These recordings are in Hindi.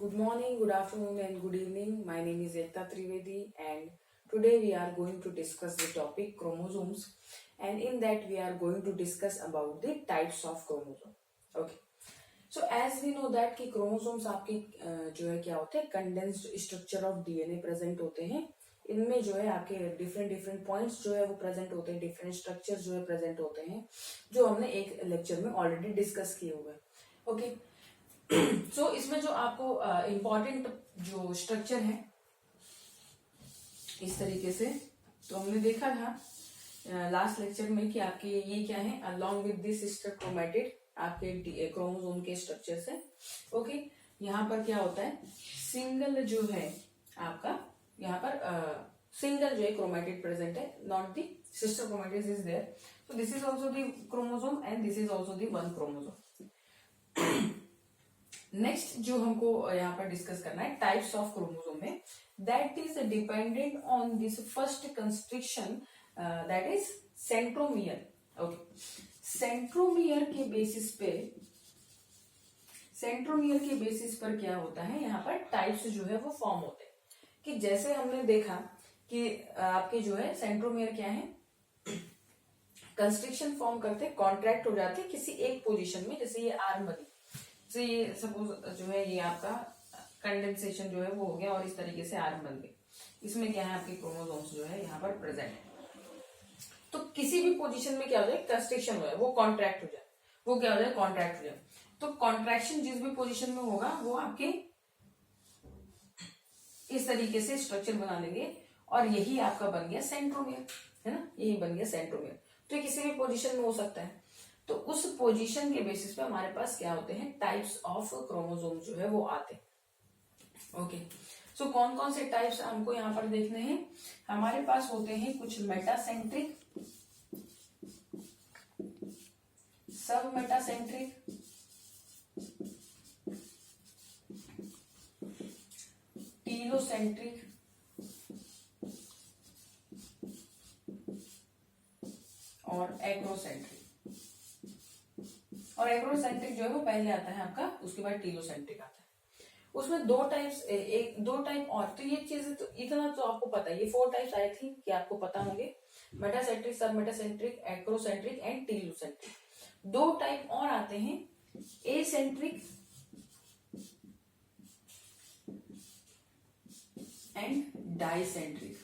Good morning, good afternoon, and good evening. My name is Ekta Trivedi, and today we are going to discuss the topic chromosomes. And in that, we are going to discuss about the types of chromosome. Okay. So as we know that कि chromosomes आपके जो है क्या होते हैं condensed structure of DNA present होते हैं. इनमें जो है आपके डिफरेंट पॉइंट्स जो है वो प्रेजेंट होते हैं, डिफरेंट स्ट्रक्चर जो है प्रेजेंट होते हैं, जो हमने एक लेक्चर में ऑलरेडी डिस्कस किए हुए हैं. ओके. सो इसमें जो आपको इम्पोर्टेंट जो स्ट्रक्चर है इस तरीके से, तो हमने देखा था लास्ट लेक्चर में कि आपके ये क्या है, along with this sister chromatid आपके क्रोमोसोम के स्ट्रक्चर से. ओके. यहाँ पर क्या होता है, सिंगल जो है आपका यहाँ पर सिंगल जो है क्रोमैटिड प्रेजेंट है, not the sister chromatid is there. So this is also the chromosome and this is also the one chromosome. Next जो हमको यहाँ पर डिस्कस करना है टाइप्स ऑफ क्रोमोसोम में, that is dependent on this first construction, that is centromere. Okay. Centromere के बेसिस पर क्या होता है, यहाँ पर टाइप्स जो है वो फॉर्म होते हैं. कि जैसे हमने देखा कि आपके जो है सेंट्रोमियर क्या है, कंस्ट्रक्शन फॉर्म करते, कॉन्ट्रैक्ट हो जाते किसी एक पोजीशन में. जैसे ये आर्म बनी, तो ये सपोज जो है ये आपका कंडेंसेशन जो है वो हो गया और इस तरीके से आर्म बन गई. इसमें क्या है, आपके क्रोमोसोम्स जो है यहाँ पर प्रेजेंट है. तो किसी भी पोजीशन में क्या हो जाए, कंस्ट्रक्शन हो जाए, वो कॉन्ट्रैक्ट हो जाए, वो क्या हो जाए, कॉन्ट्रैक्ट हो जाए. तो कॉन्ट्रैक्शन जिस भी पोजीशन में होगा वो आपके इस तरीके से स्ट्रक्चर बना लेंगे और यही आपका बन गया सेंट्रोमियर, है ना, यही बन गया सेंट्रोमियर. तो ये किसी भी पोजीशन में हो सकता है. तो उस पोजीशन के बेसिस पे हमारे पास क्या होते हैं, टाइप्स ऑफ क्रोमोसोम जो है वो आते हैं. ओके. सो कौन कौन से टाइप्स हमको यहाँ पर देखने हैं, हमारे पास होते हैं कुछ मेटासेंट्रिक, सब मेटासेंट्रिक, टीलोसेंट्रिक और एक्रोसेंट्रिक. और एक्रोसेंट्रिक जो है वो पहले आता है आपका, उसके बाद टीलोसेंट्रिक आता है. उसमें दो टाइप और. तो ये चीजें तो इतना तो आपको पता है, ये 4 टाइप्स आई थिंक कि आपको पता होंगे, मेटासेंट्रिक, सब metacentric, acrocentric and telocentric. 2 type और आते हैं, acentric and dicentric.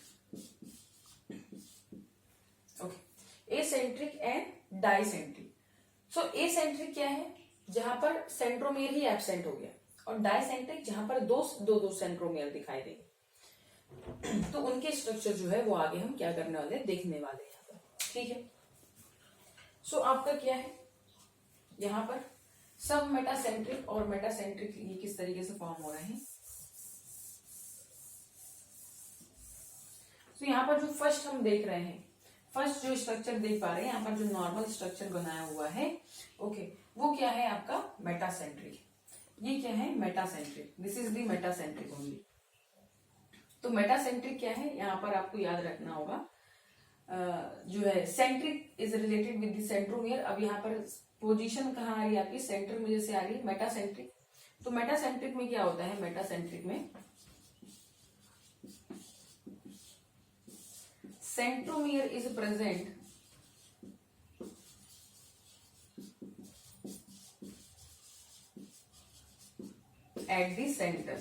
Okay. Acentric and dicentric. So acentric क्या है, जहां पर सेंट्रोमियर ही एब्सेंट हो गया, और डाइसेंट्रिक जहां पर दो सेंट्रोमियर दिखाई देंगे. तो उनके स्ट्रक्चर जो है वो आगे हम क्या करने वाले, देखने वाले यहाँ पर. ठीक है. सो आपका क्या है, यहाँ पर सब मेटासेंट्रिक और मेटासेंट्रिक ये किस तरीके से फॉर्म हो रहे हैं. तो यहाँ पर जो फर्स्ट हम देख रहे हैं, फर्स्ट जो स्ट्रक्चर देख पा रहे हैं यहाँ पर, जो नॉर्मल स्ट्रक्चर बनाया हुआ है, ओके, वो क्या है आपका मेटासेंट्रिक. ये क्या है, metacentric. This is the metacentric only. तो मेटासेंट्रिक क्या है, यहाँ पर आपको याद रखना होगा, जो है centric is related with the centromere. अब यहाँ पर पोजीशन कहाँ आ रही है आपकी, सेंटर में जैसे आ रही है मेटासेंट्रिक. तो मेटासेंट्रिक में क्या होता है, मेटासेंट्रिक में centromere is present at the center.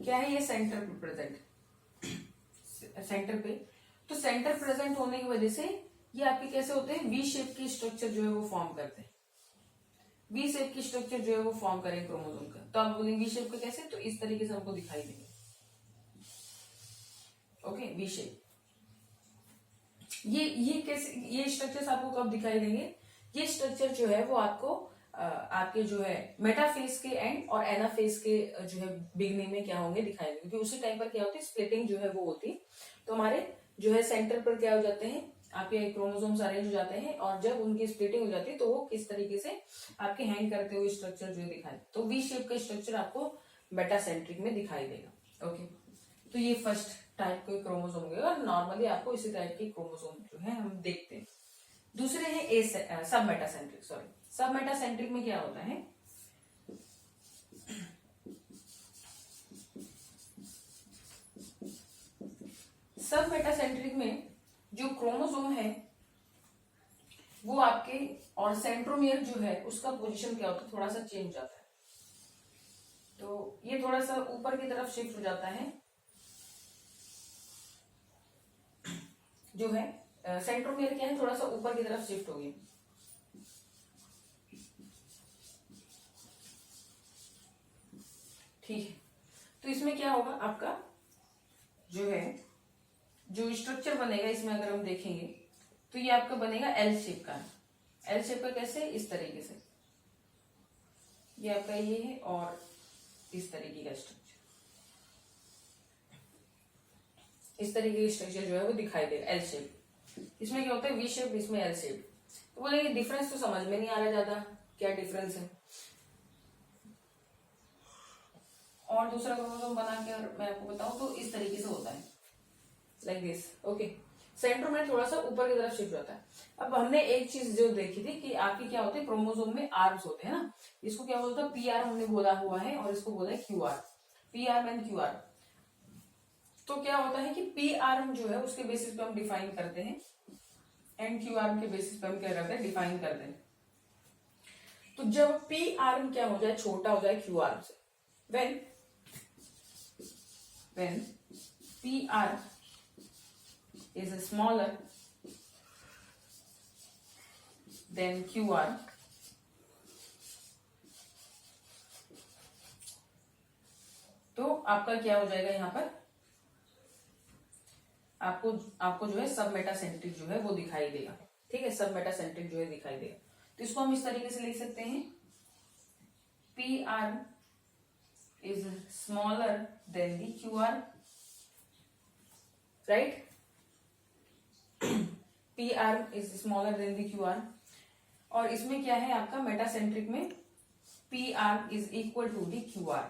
क्या है, ये सेंटर पे प्रेजेंट, सेंटर पे. तो सेंटर प्रेजेंट होने की वजह से ये आपके कैसे होते हैं, वी शेप की स्ट्रक्चर जो है वो फॉर्म करते हैं. वी शेप की स्ट्रक्चर जो है वो फॉर्म करें क्रोमोसोम का. तो आप बोलेंगे वी शेप का कैसे, तो इस तरीके से हमको दिखाई देंगे. ओके. V shape. ये कैसे, ये स्ट्रक्चर्स आपको कब दिखाई देंगे, ये स्ट्रक्चर जो है वो आपको आपके जो है मेटाफेज के एंड और एनाफेज के जो है बिगनिंग में क्या होंगे, दिखाई देंगे. क्योंकि उसी टाइम पर क्या होती है, स्प्लिटिंग जो है वो होती. तो हमारे जो है सेंटर पर क्या हो जाते हैं, आपके क्रोमोसोम्स अरेंज हो जाते हैं, और जब उनकी स्प्लिटिंग हो जाती है तो वो किस तरीके से आपके हैंग करते हुए स्ट्रक्चर जो है दिखाई. तो वी शेप का स्ट्रक्चर आपको मेटासेंट्रिक में दिखाई देगा. ओके. तो ये फर्स्ट टाइप के क्रोमोसोम होंगे, और नॉर्मली आपको इसी टाइप के क्रोमोसोम जो है हम देखते हैं. दूसरे हैं सब मेटासेंट्रिक. सब मेटासेंट्रिक में क्या होता है, सब मेटासेंट्रिक में जो क्रोमोसोम है वो आपके, और सेंट्रोमियर जो है उसका पोजीशन क्या होता है, थोड़ा सा चेंज हो जाता है। तो ये थोड़ा सा ऊपर की तरफ शिफ्ट हो जाता है, जो है सेंट्रोमियर क्या है, थोड़ा सा ऊपर की तरफ शिफ्ट हो गया। ठीक है, तो इसमें क्या होगा आपका, जो है जो स्ट्रक्चर बनेगा इसमें अगर हम देखेंगे तो ये आपका बनेगा एल शेप का। एल शेप का कैसे, इस तरीके से, ये आपका ये है और इस तरीके का स्ट्रक्चर, इस तरीके की स्ट्रक्चर जो है वो दिखाई देगा एल शेप। इसमें क्या होता है वी शेप, इसमें एल शेप। तो बोलेंगे डिफरेंस तो समझ में नहीं आ रहा ज्यादा, क्या डिफरेंस है। और दूसरा क्रोमोसोम बना के और मैं आपको बताऊं तो इस तरीके से होता है, लाइक दिस। ओके, सेंट्रोमियर थोड़ा सा ऊपर की तरफ शिफ्ट होता है। अब हमने एक चीज जो देखी थी कि आपकी क्या होती है, क्रोमोसोम में आर्म्स होते हैं ना, इसको क्या बोलता है, पी आर हमने बोला हुआ है, और इसको बोला है Q R, P R and Q R. तो क्या होता है कि पी आर्म जो है उसके बेसिस पे हम डिफाइन करते हैं, एंड क्यू आर्म के बेसिस पे हम क्या करते हैं, डिफाइन करते हैं। तो जब पी आर्म क्या हो जाए, छोटा हो जाए क्यू आर्म से, when PR is smaller than QR, तो आपका क्या हो जाएगा, यहाँ पर आपको जो है सब मेटासेंट्रिक जो है वो दिखाई देगा। ठीक है, सब मेटासेंट्रिक जो है दिखाई देगा। तो इसको हम इस तरीके से लिख सकते हैं, PR is smaller than the QR, right? PR is smaller than the QR। और इसमें क्या है आपका मेटासेंट्रिक में PR is equal to the QR।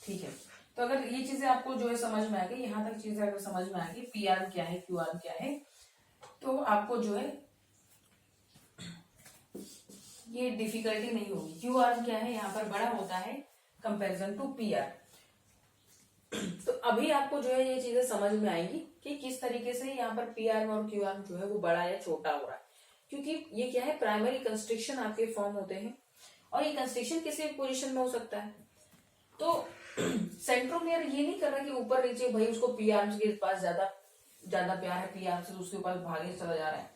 ठीक है, तो अगर ये चीजें आपको जो है समझ में आ गई, यहां तक चीजें अगर समझ में आ गई, PR क्या है, QR क्या है, तो आपको जो है ये डिफिकल्टी नहीं होगी। QR क्या है, यहाँ पर बड़ा होता है कंपैरिजन टू PR। तो अभी आपको जो है ये चीजें समझ में आएंगी कि किस तरीके से यहाँ पर PR और QR जो है वो बड़ा या छोटा हो रहा है, क्योंकि ये क्या है, प्राइमरी कंस्ट्रिक्शन आपके फॉर्म होते हैं, और ये कंस्ट्रिक्शन किसी भी पोजीशन में हो सकता है। तो सेंट्रोमियर ये नहीं कर रहा कि ऊपर नीचे, भाई उसको पी आर्म्स के पास ज्यादा प्यार है, पी आर्म्स से उसके पास भागे चला जा रहा है,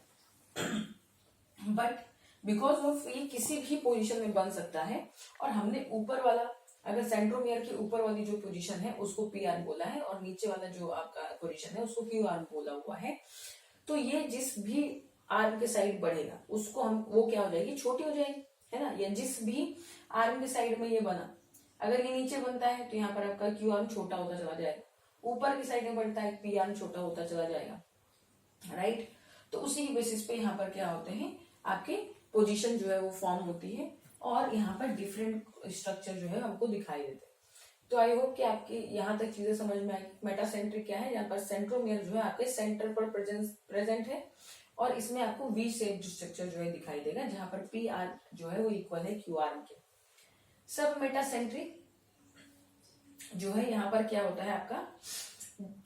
बट बिकॉज ऑफ ये किसी भी पोजीशन में बन सकता है, और हमने ऊपर वाला, अगर सेंट्रोमियर के ऊपर वाली जो पोजीशन है उसको पी आर्म बोला है, और नीचे वाला जो आपका पोजीशन है उसको क्यू आर्म बोला हुआ है, तो ये जिस भी आर्म के साइड बढ़ेगा उसको हम, वो क्या हो जाएगी, छोटी हो जाएगी, है ना। या जिस भी आर्म के साइड में ये बना, अगर ये नीचे बनता है तो यहाँ पर आपका क्यू आर्म छोटा होता चला जाएगा, ऊपर की साइड में बनता है पी आर्म छोटा होता चला जाएगा, राइट। तो उसी के बेसिस पे यहाँ पर क्या होते हैं, आपके पोजीशन जो है वो फॉर्म होती है, और यहाँ पर डिफरेंट स्ट्रक्चर जो है हमको दिखाई देते हैं। तो आई होप कि आपकी यहाँ तक चीजें समझ में आई। मेटासेंट्रिक क्या है, यहाँ पर सेंट्रोमियर जो है आपके सेंटर पर प्रेजेंट है, और इसमें आपको वी शेप स्ट्रक्चर जो है दिखाई देगा, जहां पर पी आर जो है वो इक्वल है क्यू आर के। सब मेटासेंट्रिक जो है यहाँ पर क्या होता है, आपका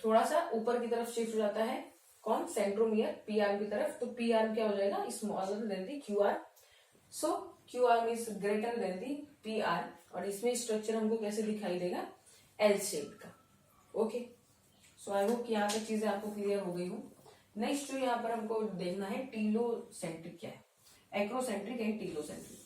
थोड़ा सा ऊपर की तरफ शिफ्ट हो जाता है, कौन, सेंट्रोमियर पी आर की तरफ, तो पी आर क्या हो जाएगा, smaller than the Q R, so Q R is greater than the P R, और इसमें स्ट्रक्चर हमको कैसे दिखाई देगा, एल शेप का। ओके, सो आई होप कि यहाँ तक चीजें आपको क्लियर हो गई हो। नेक्स्ट जो यहाँ पर हमको देखना है, टीलोसेंट्रिक क्या है, acrocentric and telocentric.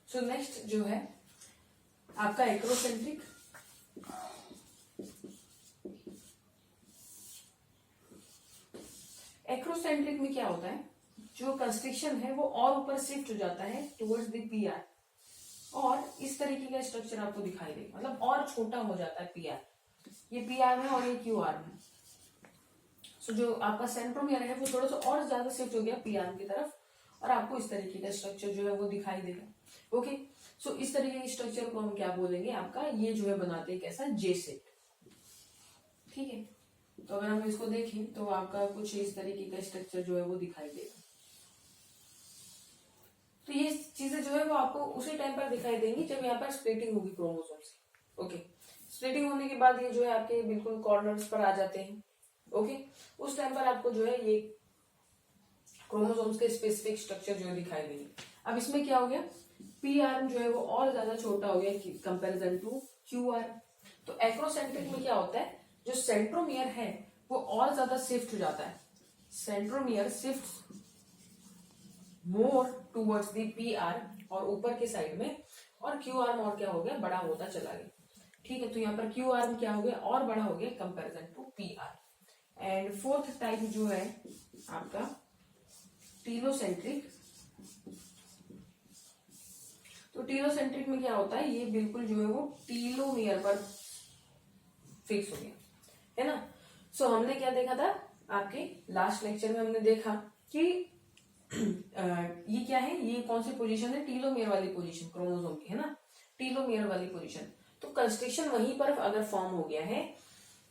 So next जो है आपका एक्रोसेंट्रिक, एक्रोसेंट्रिक में क्या होता है, जो कंस्ट्रिक्शन है वो और ऊपर शिफ्ट हो जाता है टुवर्ड्स द पीआर, और इस तरीके का स्ट्रक्चर आपको दिखाई देगा, मतलब और छोटा हो जाता है पीआर, ये पीआर में और ये क्यूआर में। सो जो आपका सेंट्रोमियर है वो थोड़ा सा और ज्यादा शिफ्ट हो गया पीआर की तरफ, और आपको इस तरीके का स्ट्रक्चर जो है वो दिखाई देगा। ओके, सो इस तरीके के स्ट्रक्चर को हम क्या बोलेंगे, आपका ये जो है बनाते हैं कैसा, जे शेप। ठीक है, तो अगर हम इसको देखें तो आपका कुछ इस तरीके का स्ट्रक्चर जो है वो दिखाई देगा। तो ये चीजें जो है वो आपको उसी टाइम पर दिखाई देंगी जब यहाँ पर स्प्लिटिंग होगी क्रोमोसोम्स की। ओके, स्प्लिटिंग होने के बाद ये जो है आपके बिल्कुल कॉर्नर्स पर आ जाते हैं। ओके, उस टाइम पर आपको जो है ये क्रोमोसोम्स के स्पेसिफिक स्ट्रक्चर जो है दिखाई देंगे। अब इसमें क्या हो गया, पी आर्म जो है वो और ज्यादा छोटा हो गया कंपेरिजन टू क्यू आर्म। तो एक्रोसेंट्रिक में क्या होता है, जो सेंट्रोमियर है वो और ज्यादा शिफ्ट हो जाता है, centromere shift more towards the P R, और ऊपर के साइड में, और क्यू आर्म और क्या हो गया, बड़ा होता चला गया। ठीक है, तो यहाँ पर क्यू आर्म क्या हो गया, और बड़ा हो गया comparison to P R. And fourth type जो है आपका टीलोसेंट्रिक। तो टीलोसेंट्रिक में क्या होता है, ये बिल्कुल जो है वो टीलोमियर पर फिक्स हो गया, है ना। सो हमने क्या देखा था, आपके लास्ट लेक्चर में हमने देखा कि ये क्या है, ये कौन सी पोजीशन है, टीलोमियर वाली पोजीशन क्रोमोसोम की, है ना, टीलोमियर वाली पोजीशन। तो कंस्ट्रिक्शन वहीं पर अगर फॉर्म हो गया है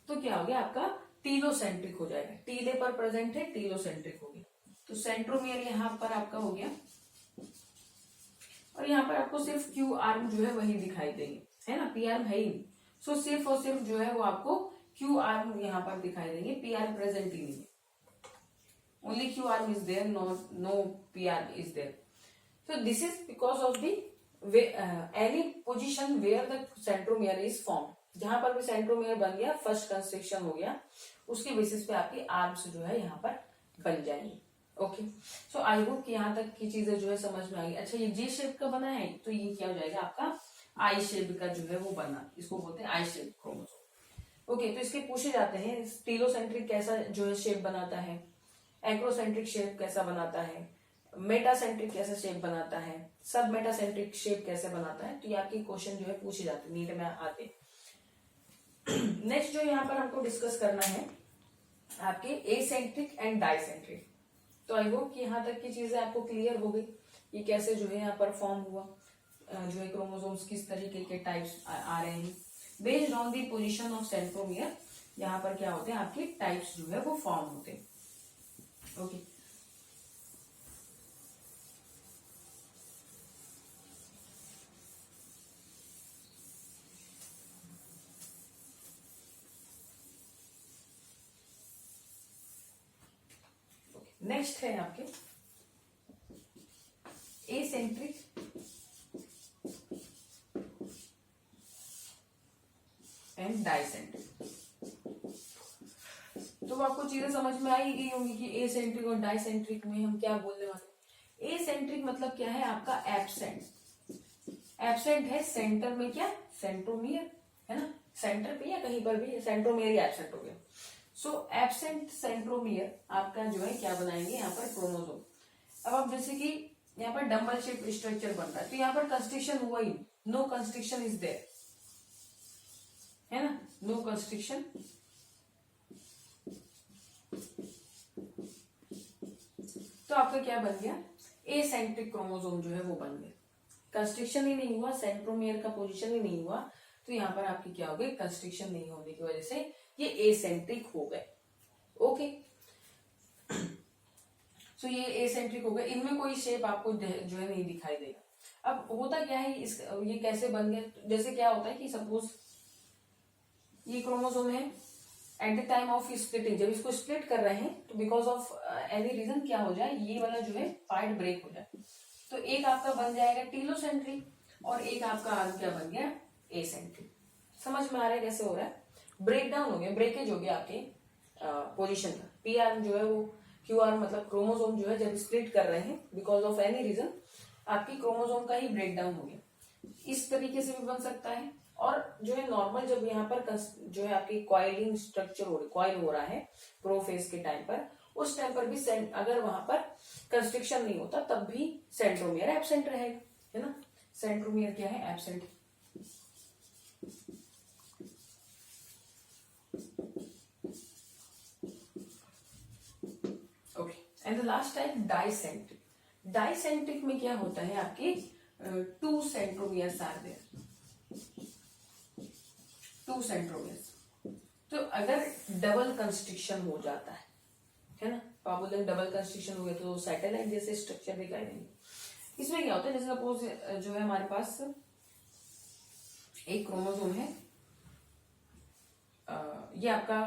तो क्या हो गया, आपका टीलोसेंट्रिक हो जाएगा, टीले पर प्रेजेंट है, टीलोसेंट्रिक हो गया। तो सेंट्रोमियर यहाँ पर आपका हो गया, और यहाँ पर आपको सिर्फ क्यू आर्म जो है वही दिखाई देंगे, है ना, पी आर्म है ही नहीं। सो सिर्फ और सिर्फ जो है वो आपको क्यू आर्म यहाँ पर दिखाई देंगे, पी आर्म प्रेजेंट ही नहीं है। Only Q arm is there, no P arm is there. So this is because of the any position where the centromere is formed. जहां पर भी सेंट्रोमियर बन गया, फर्स्ट कंस्ट्रिक्शन हो गया, उसके बेसिस पे आपकी आर्म्स जो है यहाँ पर बन जाएंगी। ओके, सो आई होप कि यहाँ तक की चीजें जो है समझ में आई। अच्छा, ये जे शेप का बना है, तो ये क्या हो जाएगा, आपका आई शेप का जो है वो बना, इसको बोलते हैं आई शेप क्रोमोसोम। ओके, तो इसके पूछे जाते हैं, टीलोसेंट्रिक कैसा जो है शेप बनाता है, एक्रोसेंट्रिक शेप कैसा बनाता है, मेटासेंट्रिक कैसा शेप बनाता है, सब मेटासेंट्रिक शेप कैसे बनाता है। तो ये आपके क्वेश्चन जो है पूछे जाते हैं, नीट में आते। नेक्स्ट जो यहाँ पर हमको डिस्कस करना है आपके एसेंट्रिक एंड डाइसेंट्रिक। तो आई होप कि यहाँ तक की चीजें आपको क्लियर हो गई, ये कैसे जो है यहाँ पर फॉर्म हुआ, जो है क्रोमोसोम्स किस तरीके के टाइप्स आ रहे हैं based on the position of centromere. यहाँ पर क्या होते हैं, आपके टाइप्स जो है वो फॉर्म होते हैं। ओके, नेक्स्ट है आपके एसेंट्रिक एंड डाइसेंट्रिक। तो आपको चीजें समझ में आई गई होंगी कि एसेंट्रिक और डाइसेंट्रिक में हम क्या बोलने वाले। एसेंट्रिक मतलब क्या है, आपका एब्सेंट, एब्सेंट है सेंटर में, क्या सेंट्रोमियर, है ना, सेंटर पे या कहीं पर भी सेंट्रोमियर ही एब्सेंट हो गया। सो एब्सेंट सेंट्रोमियर आपका जो है क्या बनाएंगे, यहाँ पर क्रोमोसोम। अब आप जैसे कि यहाँ पर डम्बल शेप स्ट्रक्चर बन रहा है, तो यहाँ पर कंस्ट्रिक्शन हुआ ही, नो कंस्ट्रिक्शन इज देयर, है ना, नो कंस्ट्रिक्शन। तो आपका क्या बन गया, एसेंट्रिक क्रोमोसोम जो है वो बन गया, कंस्ट्रिक्शन ही नहीं हुआ, सेंट्रोमियर का पोजीशन ही नहीं हुआ, तो यहाँ पर आपकी क्या हो गई, कंस्ट्रिक्शन नहीं होने की वजह से ये एसेंट्रिक हो गए। ओके, सो ये एसेंट्रिक हो गए, इनमें कोई शेप आपको जो है नहीं दिखाई देगा। अब होता क्या है, ये कैसे बन गया, जैसे क्या होता है कि सपोज ये क्रोमोसोम है, at the time of splitting, जब इसको स्प्लिट कर रहे हैं तो बिकॉज ऑफ एनी रीजन क्या हो जाए, ये वाला जो है पार्ट ब्रेक हो जाए, तो एक आपका बन जाएगा टीलोसेंट्रिक और एक आपका आर्म क्या बन गया, एसेंट्रिक। समझ में आ रहा है कैसे हो रहा है, ब्रेक डाउन हो गया, ब्रेकेज हो गया आपके पोजीशन का। पी आर्म जो है वो क्यू आर्म मतलब क्रोमोसोम जो है जब स्प्लिट कर रहे हैं बिकॉज ऑफ एनी रीजन, आपकी क्रोमोसोम का ही ब्रेक डाउन हो गया। इस तरीके से भी बन सकता है। और जो है नॉर्मल जब यहाँ पर जो है आपकी कॉइलिंग स्ट्रक्चर कॉइल हो रहा है प्रोफेज के टाइम पर, उस टाइम पर भी अगर वहां पर कंस्ट्रिक्शन नहीं होता तब भी सेंट्रोमियर एब्सेंट रहेगा, है ना। सेंट्रोमियर क्या है, absent. Okay, and the last type dicentric. Dicentric में क्या होता है, आपकी 2 सेंट्रोमियर्स आर देयर, 2 सेंट्रोमियर्स। तो अगर डबल कंस्ट्रिक्शन हो जाता है ना, तो आप बोलते हैं डबल कंस्ट्रिक्शन हो गया तो सैटेलाइट जैसे स्ट्रक्चर दिखाई देंगे। इसमें क्या होता है, जैसे सपोज जो है हमारे पास एक क्रोमोसोम है, ये आपका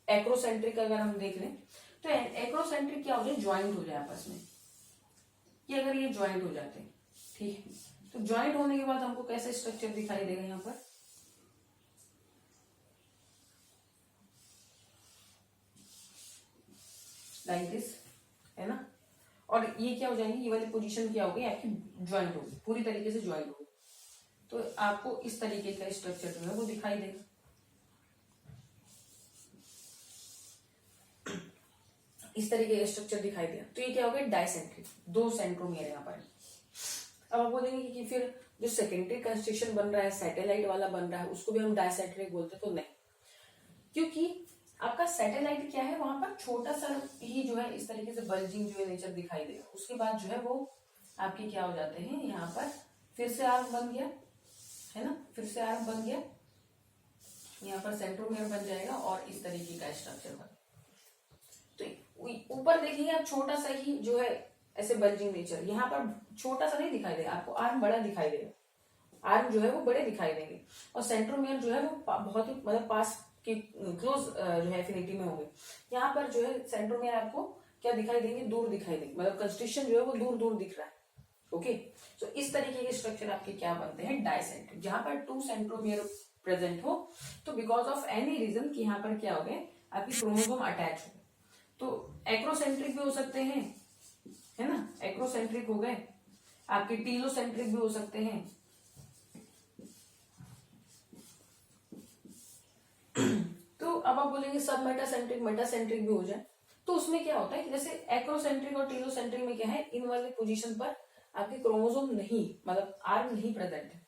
एक्रोसेंट्रिक अगर हम देख लें तो एक्रोसेंट्रिक क्या हो जाए, ज्वाइंट हो जाए आपस में। ये अगर ये ज्वाइंट हो जाते हैं, ठीक है, तो ज्वाइंट होने के बाद हमको कैसे स्ट्रक्चर दिखाई देगा यहाँ पर, लाइक दिस, है ना। और ये क्या हो जाएंगे, ये वाली पोजीशन क्या होगी आपकी, ज्वाइंट होगी, पूरी तरीके से ज्वाइंट होगी। तो आपको इस तरीके का स्ट्रक्चर जो है वो दिखाई देगा। इस तरीके का स्ट्रक्चर दिखाई दिया तो ये क्या हो गया, डाइसेंट्रिक, 2 सेंट्रोमियर यहाँ पर। अब आप बोलेंगे कि फिर जो सेकेंडरी कंस्ट्रक्शन बन रहा है, सैटेलाइट वाला बन रहा है, उसको भी हम डाइसेंट्रिक बोलते, तो नहीं, क्योंकि आपका सैटेलाइट क्या है, वहां पर छोटा सा ही जो है इस तरीके से बल्जिंग जो है नेचर दिखाई देगा। उसके बाद जो है वो आपके क्या हो जाते हैं, यहाँ पर फिर से आर्म बन गया, है ना, फिर से आर्म बन गया, यहाँ पर सेंट्रोमियर बन जाएगा और इस तरीके का स्ट्रक्चर बन। तो ऊपर देखिए आप, छोटा सा ही जो है ऐसे बल्जिंग नेचर, यहाँ पर छोटा सा नहीं दिखाई देगा आपको, आर्म बड़ा दिखाई देगा, आर्म जो है वो बड़े दिखाई देंगे। और सेंट्रोमियर जो है वो बहुत ही मतलब पास की क्लोज जो है एफिनिटी में होंगे। यहाँ पर जो है सेंट्रोमियर आपको क्या दिखाई देंगे, दूर दिखाई देंगे, मतलब कंस्ट्रिक्शन जो है वो दूर दूर दिख रहा है। ओके, तो इस तरीके के स्ट्रक्चर आपके क्या बनते हैं, डाइसेंट्रिक, जहां पर 2 सेंट्रोमियर प्रेजेंट हो। तो बिकॉज ऑफ एनी रीजन कि यहाँ पर क्या हो गए, आपकी क्रोमोसोम अटैच हो, तो एक्रोसेंट्रिक भी हो सकते हैं, है ना, एक्रोसेंट्रिक हो गए, आपके टीलोसेंट्रिक भी हो सकते हैं। तो अब आप बोलेंगे सब मेटासेंट्रिक, मेटासेंट्रिक भी हो जाए, तो उसमें क्या होता है कि जैसे एक्रोसेंट्रिक और टीलोसेंट्रिक में क्या है, इन वाली पोजीशन पर आपके क्रोमोसोम नहीं, मतलब आर्म नहीं प्रेजेंट है।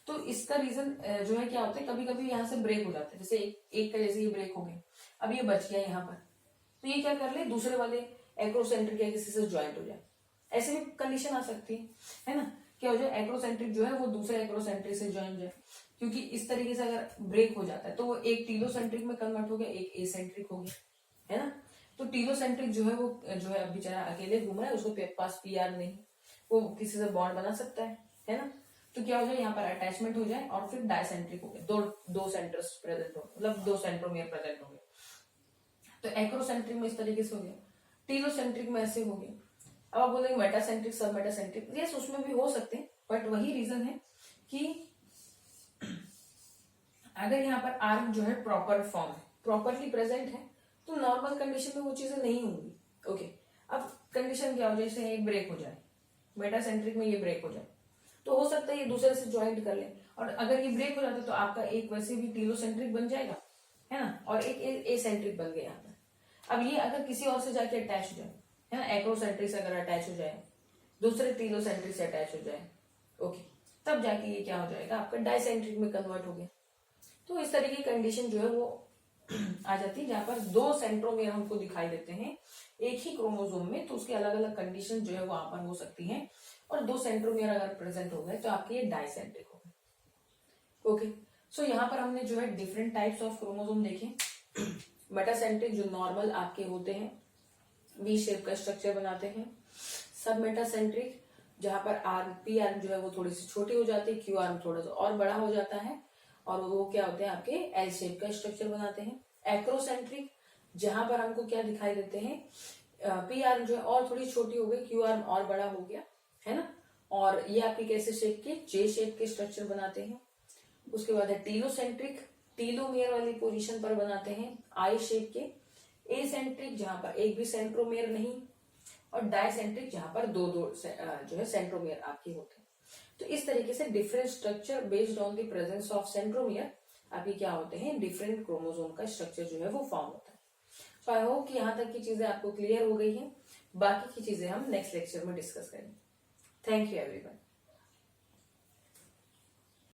तो इसका रीजन जो है क्या होता है, कभी कभी यहाँ से ब्रेक हो जाता है, जैसे एक का जैसे ये ब्रेक हो गया, अब ये बच गया यहाँ पर, तो ये क्या कर ले, दूसरे वाले एक्रोसेंट्रिक या किसी से ज्वाइंट हो जाए, ऐसे भी कंडीशन आ सकती है ना, क्या हो जाए, एक्रोसेंट्रिक जो है वो दूसरे एक्रोसेंट्रिक से ज्वाइन जाए, क्योंकि इस तरीके से अगर ब्रेक हो जाता है तो वो एक टीलोसेंट्रिक में कन्वर्ट हो गया, एक एसेंट्रिक हो गया, है ना। तो टीलोसेंट्रिक जो है वो जो है अब बेचारा अकेले घूम रहा है, उसके पास पीआर नहीं, वो किसी से बॉन्ड बना सकता है ना। तो क्या हो जाए, यहाँ पर अटैचमेंट हो जाए और फिर डाइसेंट्रिक हो गया, दो सेंटर्स प्रेजेंट हो, मतलब 2 सेंट्रोमियर प्रेजेंट हो गए। तो एक्रोसेंट्रिक में इस तरीके से हो गया, टीलोसेंट्रिक में ऐसे हो गया। अब आप बोलेंगे मेटासेंट्रिक, सब मेटासेंट्रिक, यस उसमें भी हो सकते हैं, बट वही रीजन है कि अगर यहाँ पर आर्म जो है प्रॉपर फॉर्म है, प्रॉपरली प्रेजेंट है, तो नॉर्मल कंडीशन में वो चीजें नहीं होंगी। ओके, अब कंडीशन क्या हो जाए, जैसे एक ब्रेक हो जाए, मेटासेंट्रिक में ये ब्रेक हो जाए, तो हो सकता है ये दूसरे से ज्वाइंट कर ले, और अगर ये ब्रेक हो जाता है तो आपका एक वैसे भी टीलोसेंट्रिक बन जाएगा, है ना, और एक एसेंट्रिक बन गया यहाँ पर। अब ये अगर किसी और से जाके अटैच हो जाए, है ना, एक्रोसेंट्रिक से अगर अटैच हो जाए, दूसरे टीलोसेंट्रिक से अटैच हो जाए, ओके, तब जाके ये क्या हो जाएगा, आपका डाइसेंट्रिक में कन्वर्ट हो गया। तो इस तरह की कंडीशन जो है वो आ जाती है, जहां पर 2 सेंट्रोमियर हमको दिखाई देते हैं एक ही क्रोमोसोम में, तो उसकी अलग अलग कंडीशन जो है वहां पर हो सकती है, और 2 सेंट्रोमियर अगर प्रेजेंट हो गए तो आपके ये डाइसेंट्रिक हो गए। ओके, सो यहाँ पर हमने जो है डिफरेंट टाइप्स ऑफ क्रोमोसोम देखे। मेटासेंट्रिक जो नॉर्मल आपके होते हैं, वी शेप का स्ट्रक्चर बनाते हैं। सब मेटासेंट्रिक जहां पर आर्म, पी आर्म जो है वो थोड़ी सी छोटी हो जाती है, क्यू आर्म थोड़ा सा और बड़ा हो जाता है, और वो क्या होते हैं, आपके एल शेप का स्ट्रक्चर बनाते हैं। एक्रोसेंट्रिक जहां पर हमको क्या दिखाई देते हैं, पी आर्म जो है और थोड़ी छोटी हो गई, क्यू आर्म और बड़ा हो गया, है ना, और ये आपके कैसे शेप के, जे शेप के स्ट्रक्चर बनाते हैं। उसके बाद है टीलोसेंट्रिक, टीलोमियर वाली पोजीशन पर बनाते हैं, आई शेप के। एसेंट्रिक जहां पर एक भी सेंट्रोमियर नहीं, और डाइसेंट्रिक जहां पर दो जो है सेंट्रोमियर आपके होते हैं। तो इस तरीके से different structure based on the presence of centromere आपके क्या होते हैं, डिफरेंट क्रोमोसोम का स्ट्रक्चर जो है वो फॉर्म होता है। सो आई होप कि यहाँ तक की चीजें आपको क्लियर हो गई हैं। बाकी की चीजें हम नेक्स्ट लेक्चर में डिस्कस करेंगे। Thank you everyone.